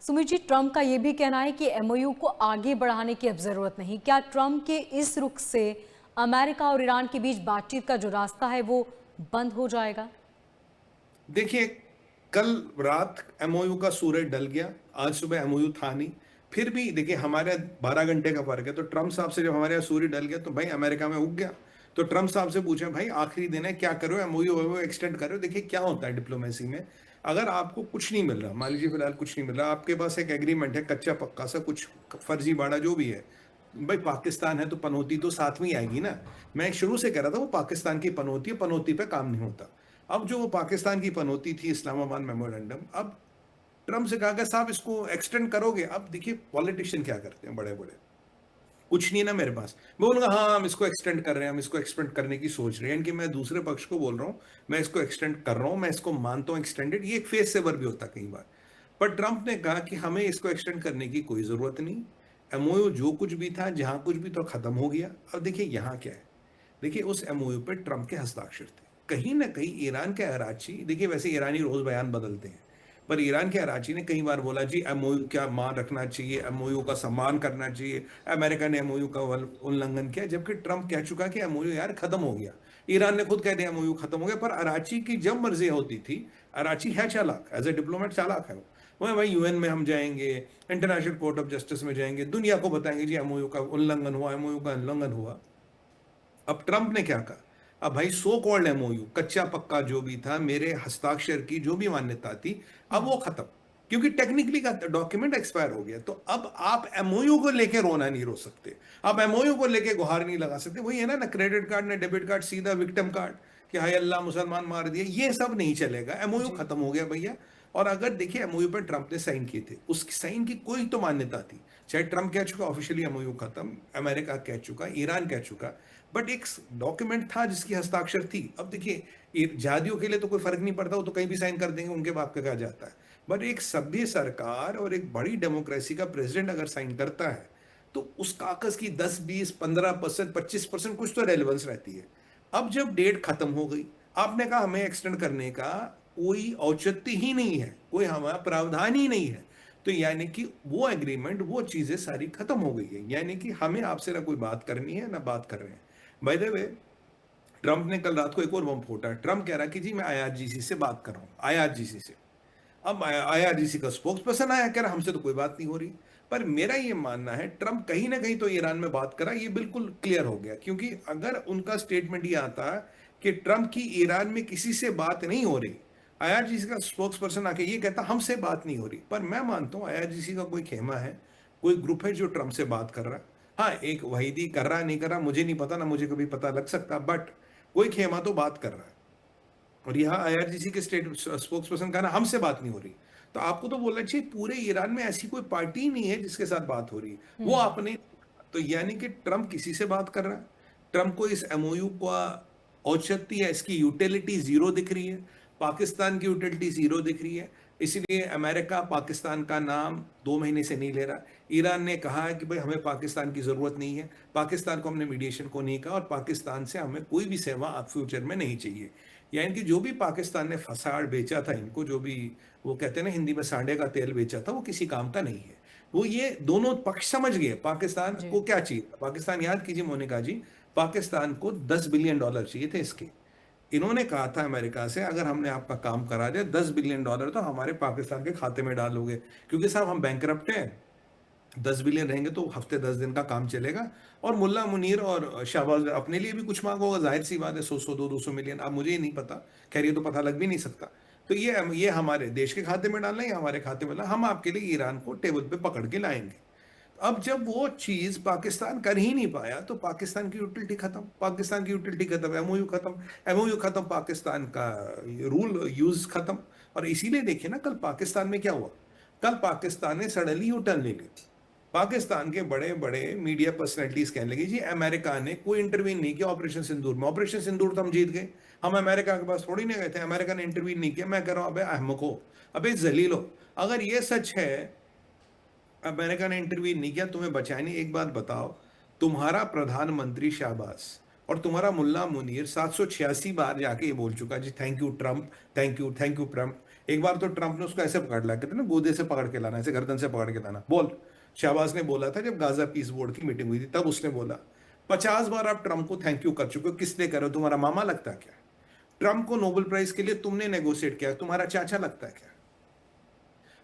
Sumit ji, Trump का ये भी कहना है कि एमओयू को आगे बढ़ाने की अब जरूरत नहीं। क्या ट्रंप के इस रुख से अमेरिका और ईरान के बीच बातचीत का जो रास्ता है वो बंद हो जाएगा? देखिए, कल रात एमओयू का सूरज ढल गया, आज सुबह एमओयू था नहीं। फिर भी देखिए, हमारे 12 घंटे का फर्क है, तो ट्रंप साहब से जब हमारे यहाँ सूर्य ढल गया तो भाई अमेरिका में उग गया। तो ट्रंप साहब से पूछे, भाई आखिरी दिन है, क्या करो, एमओयू एक्सटेंड करो। देखिए क्या होता है डिप्लोमेसी में, अगर आपको कुछ नहीं मिल रहा, मान लीजिए फिलहाल कुछ नहीं मिल रहा, आपके पास एक एग्रीमेंट है कच्चा पक्का सा, कुछ फर्जी बाड़ा जो भी है, भाई पाकिस्तान है तो पनौती तो साथ में ही आएगी ना। मैं शुरू से कह रहा था वो पाकिस्तान की पनौती है, पनौती पे काम नहीं होता। अब जो वो पाकिस्तान की पनौती थी इस्लामाबाद मेमोरेंडम, अब ट्रम्प से कहा गया साहब इसको एक्सटेंड करोगे। अब देखिए पॉलिटिशियन क्या करते हैं, बड़े बड़े, कुछ नहीं है ना मेरे पास, मैं बोलूंगा हाँ हम इसको एक्सटेंड कर रहे हैं, हम इसको एक्सटेंड करने की सोच रहे हैं, कि मैं दूसरे पक्ष को बोल रहा हूँ मैं इसको एक्सटेंड कर रहा हूँ, मैं इसको मानता हूँ एक्सटेंडेड, ये एक फेस सेवर भी होता है कई बार। पर ट्रंप ने कहा कि हमें इसको एक्सटेंड करने की कोई जरूरत नहीं, एमओयू जो कुछ भी था जहां कुछ भी तो खत्म हो गया। अब देखिए यहाँ क्या है, देखिए उस एमओयू पे ट्रंप के हस्ताक्षर थे, कहीं ना कहीं ईरान के अराची, देखिए वैसे ईरानी रोज बयान बदलते हैं, पर ईरान के अराची ने कई बार बोला जी एमओयू क्या मान रखना चाहिए, एमओयू का सम्मान करना चाहिए, अमेरिका ने एमओयू का उल्लंघन किया, जबकि ट्रंप कह चुका कि एमओयू यार खत्म हो गया। ईरान ने खुद कह दिया एमओयू खत्म हो गया, पर अराची की जब मर्जी होती थी, अराची है चालाक, एज ए डिप्लोमेट चालाक है वो भाई यूएन में हम जाएंगे, इंटरनेशनल कोर्ट ऑफ जस्टिस में जाएंगे, दुनिया को बताएंगे जी एमओयू का उल्लंघन हुआ, एमओयू का उल्लंघन हुआ। अब ट्रंप ने क्या कहा, अब भाई सो कॉल्ड एमओयू कच्चा पक्का जो भी था, मेरे हस्ताक्षर की जो भी मान्यता थी, अब वो खत्म, क्योंकि टेक्निकली का डॉक्यूमेंट एक्सपायर हो गया। तो अब आप एमओयू को लेके रोना नहीं रो सकते, आप एमओयू को लेके गुहार नहीं लगा सकते। वही है ना क्रेडिट कार्ड ने डेबिट कार्ड सीधा विक्टिम कार्ड, कि हाय अल्लाह मुसलमान मार दिए, ये सब नहीं चलेगा, एमओयू जी। खत्म हो गया भैया। और अगर देखिए एमओयू पर ट्रंप ने साइन किए थे, उस साइन की कोई तो मान्यता थी, चाहे ट्रंप कह चुका ऑफिशियली एमओयू खत्म, अमेरिका कह चुका, ईरान कह चुका, बट एक डॉक्यूमेंट था जिसकी हस्ताक्षर थी। अब देखिए जादियों के लिए तो कोई फर्क नहीं पड़ता, वो तो कहीं भी साइन कर देंगे, उनके बाप का कहा जाता है। बट एक सभ्य सरकार और एक बड़ी डेमोक्रेसी का प्रेसिडेंट अगर साइन करता है, तो उस कागज की 10 20 15% 25% कुछ तो रेलेवेंस रहती है। अब जब डेट खत्म हो गई, आपने कहा हमें एक्सटेंड करने का कोई औचित्य ही नहीं है, कोई हमारा प्रावधान ही नहीं है, तो यानी कि वो एग्रीमेंट, वो चीजें सारी खत्म हो गई है, यानी कि हमें आपसे ना कोई बात करनी है ना बात कर रहे हैं। बाय द वे, ट्रंप ने कल रात को एक और बम फोड़ा, ट्रंप कह रहा है कि जी मैं आईआरजीसी से बात कर रहा हूं, आईआरजीसी से। अब आईआरजीसी का स्पोक्स पर्सन आया, कह रहा हमसे तो कोई बात नहीं हो रही। पर मेरा ये मानना है ट्रंप कहीं ना कहीं तो ईरान में बात करा, ये बिल्कुल क्लियर हो गया, क्योंकि अगर उनका स्टेटमेंट ये आता कि ट्रंप की ईरान में किसी से बात नहीं हो रही, आईआरजीसी का स्पोक्स पर्सन आके ये कहता हमसे बात नहीं हो रही, पर मैं मानता हूं आईआरजीसी का कोई खेमा है, कोई ग्रुप है जो ट्रंप से बात कर रहा है। हाँ, एक वहीदी कर रहा नहीं कर रहा मुझे नहीं पता, ना मुझे कभी पता लग सकता, बट कोई खेमा तो बात कर रहा है। और यहाँ आईआरजीसी के स्टेट स्पोक्स पर्सन का ना हमसे बात नहीं हो रही, तो आपको तो बोलना चाहिए पूरे ईरान में ऐसी कोई पार्टी ही नहीं है जिसके साथ बात हो रही है, वो हम्म। आपने। तो यानी कि ट्रंप किसी से बात कर रहा है, ट्रंप को इस एमओयू का औचित्य या इसकी यूटिलिटी जीरो दिख रही है, पाकिस्तान की यूटिलिटी जीरो दिख रही है, इसलिए अमेरिका पाकिस्तान का नाम 2 महीने से नहीं ले रहा। ईरान ने कहा है कि भाई हमें पाकिस्तान की जरूरत नहीं है, पाकिस्तान को हमने मीडिएशन को नहीं कहा, और पाकिस्तान से हमें कोई भी सेवा अब फ्यूचर में नहीं चाहिए। यानी कि जो भी पाकिस्तान ने फसाड़ बेचा था इनको, जो भी वो कहते हैं ना हिंदी में सांडे का तेल बेचा था, वो किसी काम का नहीं है। वो ये दोनों पक्ष समझ गए पाकिस्तान जी। को क्या चाहिए। पाकिस्तान, याद कीजिए मोनिका जी, पाकिस्तान को $10 बिलियन चाहिए थे इसके। इन्होंने कहा था अमेरिका से अगर हमने आपका काम करा दिया $10 बिलियन तो हमारे पाकिस्तान के खाते में डालोगे, क्योंकि साहब हम बैंकरप्ट हैं, 10 बिलियन रहेंगे तो हफ्ते 10 दिन का काम चलेगा। और मुल्ला मुनीर और शाहबाज अपने लिए भी कुछ मांगा होगा, जाहिर सी बात है, 100 100 200 मिलियन, अब मुझे ही नहीं पता, खैर ये तो पता लग भी नहीं सकता। तो ये हमारे देश के खाते में डालना है या हमारे खाते में डालना, हम आपके लिए ईरान को टेबल पे पकड़ के लाएंगे। अब जब वो चीज पाकिस्तान कर ही नहीं पाया, तो पाकिस्तान की यूटिलिटी खत्म, पाकिस्तान की यूटिलिटी खत्म, एमओयू खत्म, एमओयू खत्म, पाकिस्तान का रूल यूज खत्म। और इसीलिए देखिए ना कल पाकिस्तान में क्या हुआ, कल पाकिस्तान ने सडनली यू टर्न ले ली। पाकिस्तान के बड़े बड़े मीडिया पर्सनैलिटीज कहने लगी जी अमेरिका ने कोई इंटरवीन नहीं किया ऑपरेशन सिंदूर में, ऑपरेशन सिंदूर तो हम जीत गए, हम अमेरिका के पास थोड़ी नहीं गए थे, अमेरिका ने इंटरवीन नहीं किया। मैं कह रहा हूं अबे अहमको, अबे जलीलो, अगर ये सच है अमेरिका ने इंटरवीन नहीं किया, तुम्हें बचाया नहीं, एक बात बताओ, तुम्हारा प्रधानमंत्री शाहबाज और तुम्हारा मुल्ला मुनीर 786 बार जाके ये बोल चुका जी thank you Trump, thank you Trump, एक बार तो ट्रंप ने उसको ऐसे पकड़ लिया, कहते हैं ना गोदे से पकड़ के लाना, ऐसे गर्दन से पकड़ के लाना, बोल। शहबाज ने बोला था जब गाजा पीस बोर्ड की मीटिंग हुई थी, तब उसने बोला 50 बार आप ट्रंप को थैंक यू कर चुके हो, किस लिए करो, तुम्हारा मामा लगता है क्या? ट्रंप को नोबेल प्राइज के लिए तुमने नेगोशिएट किया, तुम्हारा चाचा लगता है क्या?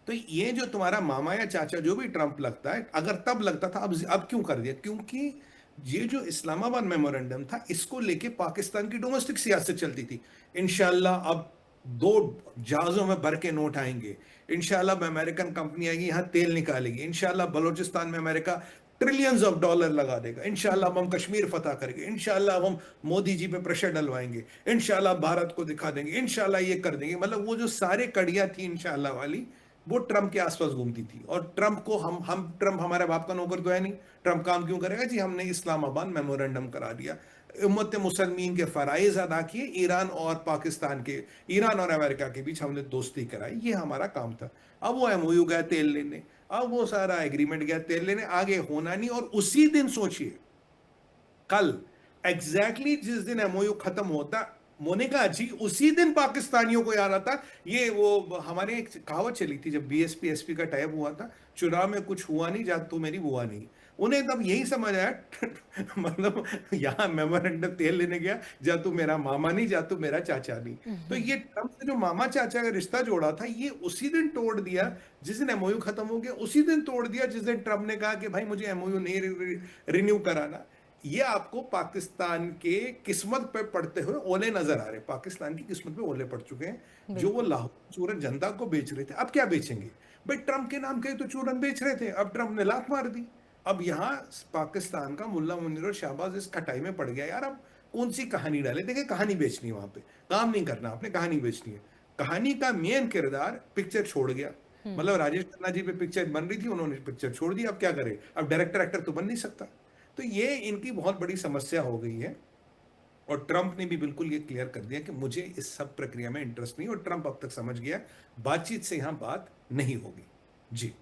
तो ये जो तुम्हारा मामा या चाचा जो भी ट्रंप लगता है, अगर तब लगता था, अब क्यों कर दिया? क्योंकि ये जो इस्लामाबाद मेमोरेंडम था, इसको लेके पाकिस्तान की डोमेस्टिक सियासत चलती थी। इंशाल्लाह अब 2 जहाजों में भर के नोट आएंगे, इंशाल्लाह अमेरिकन कंपनी आएगी यहां तेल निकालेगी, इंशाल्लाह बलूचिस्तान में अमेरिका ट्रिलियंस ऑफ डॉलर लगा देगा, इंशाल्लाह हम कश्मीर फतह करेंगे, इंशाल्लाह हम मोदी जी पे प्रेशर डलवाएंगे, इंशाल्लाह भारत को दिखा देंगे, इंशाल्लाह ये कर देंगे। मतलब वो जो सारे कड़ियां थी इंशाल्लाह वाली, वो ट्रंप के आसपास घूमती थी। और ट्रंप को हम ट्रंप हमारे बाप का नौकर तो है नहीं, ट्रंप काम क्यों करेगा जी? हमने इस्लामाबाद मेमोरेंडम करा दिया, उम्मत मुसलमीन के फराइज अदा किए, ईरान और पाकिस्तान के, ईरान और अमेरिका के बीच हमने दोस्ती कराई, ये हमारा काम था। अब वो एमओयू गया तेल लेने, अब वो सारा एग्रीमेंट गया तेल लेने, आगे होना नहीं। और उसी दिन सोचिए, कल एग्जैक्टली जिस दिन एमओयू खत्म होता, मोनिका जी उसी दिन पाकिस्तानियों को याद आता। ये वो हमारे एक कहावत चली थी जब बीएसपी एसपी का टाइप हुआ था, चुनाव में कुछ हुआ नहीं जा तू मेरी बुआ नहीं। उन्हें तब यही समझ आया मतलब यहाँ मेमोरेंडम तेल लेने गया, जा तू मेरा मामा नहीं, जा तू मेरा चाचा नहीं। तो ये ट्रंप से जो मामा चाचा का रिश्ता जोड़ा था, ये उसी दिन तोड़ दिया जिस दिन एमओयू खत्म हो गया, उसी दिन तोड़ दिया जिस दिन ट्रंप ने कहा कि भाई मुझे एमओयू नहीं रिन्यू कराना। ये आपको पाकिस्तान के किस्मत पे पड़ते हुए ओले नजर आ रहे हैं, पाकिस्तान की किस्मत पे ओले पड़ चुके हैं। जो वो बिल्कुल। लाहौर चूरन जनता को बेच रहे थे, अब क्या बेचेंगे भाई? ट्रंप के नाम के तो चूरन बेच रहे थे, अब ट्रंप ने लात मार दी। अब यहाँ पाकिस्तान का मुल्ला मुनीर और शहबाज इस खटाई में पड़ गया यार। अब कौन सी कहानी डाले? देखिए कहानी बेचनी है, वहां पे काम नहीं करना, आपने कहानी बेचनी है। कहानी का मेन किरदार पिक्चर छोड़ गया। मतलब राजेश खन्ना जी पे पिक्चर बन रही थी, उन्होंने पिक्चर छोड़ दी, अब क्या करे? अब डायरेक्टर एक्टर तो बन नहीं सकता। तो ये इनकी बहुत बड़ी समस्या हो गई है। और ट्रंप ने भी बिल्कुल ये क्लियर कर दिया कि मुझे इस सब प्रक्रिया में इंटरेस्ट नहीं, और ट्रंप अब तक समझ गया बातचीत से यहां बात नहीं होगी। जी।